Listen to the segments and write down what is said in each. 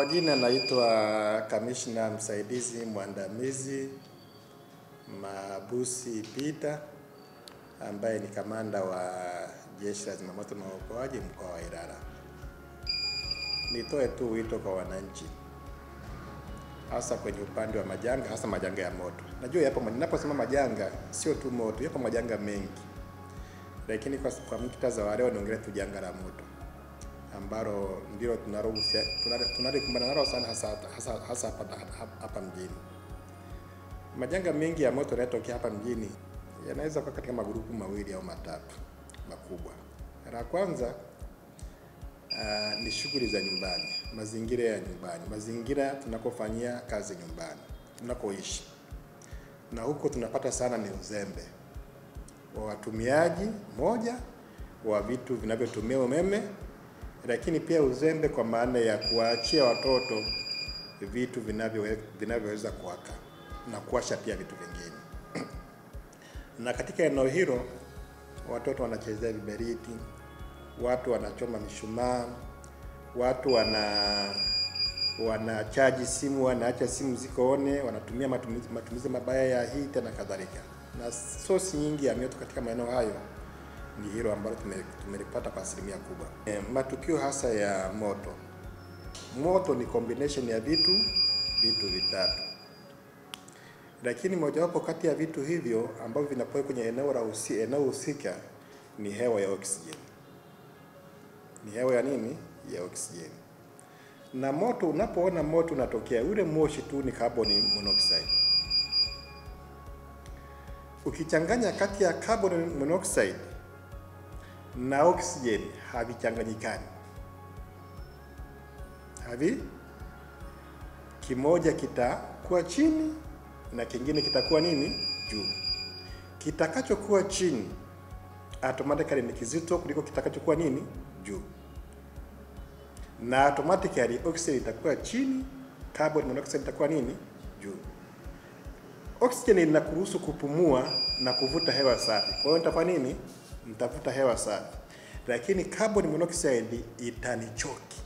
majina naitwa Kamishna Msaidizi Mwandamizi Mabusi Peter, ambaye ni kamanda wa Jeshi la Zimamoto na Uokoaji mkoa wa Ilala. Nitoe tu wito kwa wananchi, hasa kwenye upande wa majanga, hasa majanga ya moto. Najua yapo, ninaposema majanga sio tu moto, yapo majanga mengi. Lakini kwa muktadha wa leo naongelea tu janga la moto, ambalo ndilo tunalikumbana nalo sana hasa hapa mjini. Majanga mengi ya moto yanayotokea hapa mjini yanaweza kuwa katika magrupu mawili au matatu makubwa. La kwanza ni shughuli za nyumbani, mazingira ya nyumbani, mazingira tunakofanyia kazi nyumbani, tunakoishi. Na huko tunapata sana ni uzembe wa watumiaji, moja, wa vitu vinavyotumia umeme, lakini pia uzembe kwa maana ya kuwaachia watoto vitu vinavyoweza kuwaka na kuwasha pia vitu vingine. Na katika eneo hilo watoto wanachezea viberiti, watu wanachoma mishumaa, watu wanachaji simu, wanaacha simu zikoone, wanatumia matumizi mabaya ya hita na kadhalika. Na sosi nyingi ya mioto katika maeneo hayo ni hilo ambalo tumelipata kwa asilimia kubwa. Matukio hasa ya moto. Moto ni combination ya vitu vitatu. Lakini mojawapo kati ya vitu hivyo ambavyo vinapoe kwenye eneo husika ni hewa ya oksijeni. Ni hewa ya nini? Ya oksijeni. Na moto, unapoona moto unatokea, ule moshi tu ni carbon monoxide. Ukichanganya kati ya carbon monoxide na oksijeni havichanganyikani. Kimoja kitakuwa chini na kingine kitakuwa nini? Juu. Kitakachokuwa chini automatically ni kizito kuliko kitakachokuwa nini? Juu. Na automatically oxygen itakuwa chini, carbon monoxide itakuwa nini? Juu. Oxygen inakuruhusu kupumua na kuvuta hewa safi. Kwa hiyo nitafanya nini? Nitavuta hewa safi. Lakini carbon monoxide itanichoki,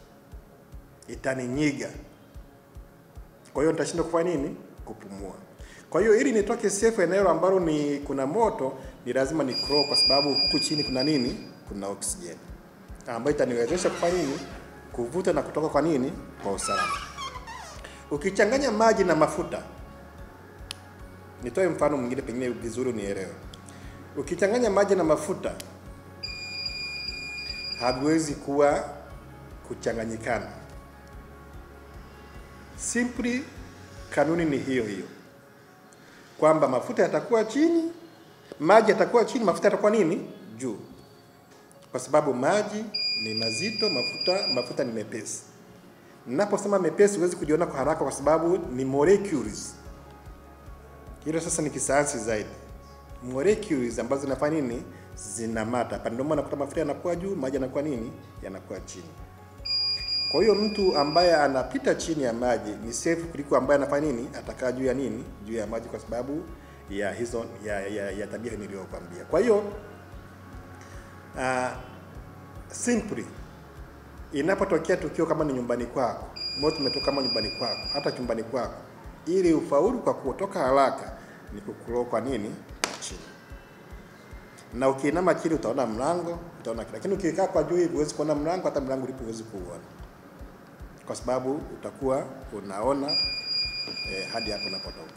itaninyiga. Kwa hiyo nitashindwa kufanya nini? Kupumua. Kwa hiyo ili nitoke safe eneo ambalo kuna moto, ni lazima ni crawl, kwa sababu huku chini kuna nini? Kuna oxygen ambayo itaniwezesha kufanya nini? Kuvuta na kutoka kwa nini? Kwa usalama. Ukichanganya maji na mafuta, nitoe mfano mwingine pengine vizuri unielewe. Ukichanganya maji na mafuta haviwezi kuchanganyikana. Simply kanuni ni hiyo hiyo, kwamba mafuta yatakuwa chini, maji yatakuwa chini, mafuta yatakuwa nini? Juu. Kwa sababu maji ni mazito, mafuta ni mepesi. Ninaposema mepesi huwezi kujiona kwa haraka kwa sababu ni molecules. Hilo sasa ni kisayansi zaidi. Molecules ambazo zinafanya nini? Zinamata. Hapa ndio maana mafuta yanakuwa juu, maji yanakuwa nini? Yanakuwa chini. Kwa hiyo mtu ambaye anapita chini ya maji ni safe kuliko ambaye anafanya nini? Atakaa juu ya nini? Juu ya maji, kwa sababu ya hizo ya tabia niliyokuambia. Kwa hiyo simply inapotokea tukio kama ni nyumbani kwako, moto umetoka kama nyumbani kwako, hata chumbani kwako, ili ufaulu kwa kutoka haraka ni kukuloa kwa nini? Chini. Na ukiinama chini utaona mlango, utaona kila. Lakini ukikaa kwa juu hivi huwezi kuona mlango, hata mlango ulipo huwezi kuona. Kwa sababu utakuwa unaona hadi hapo unapotoka.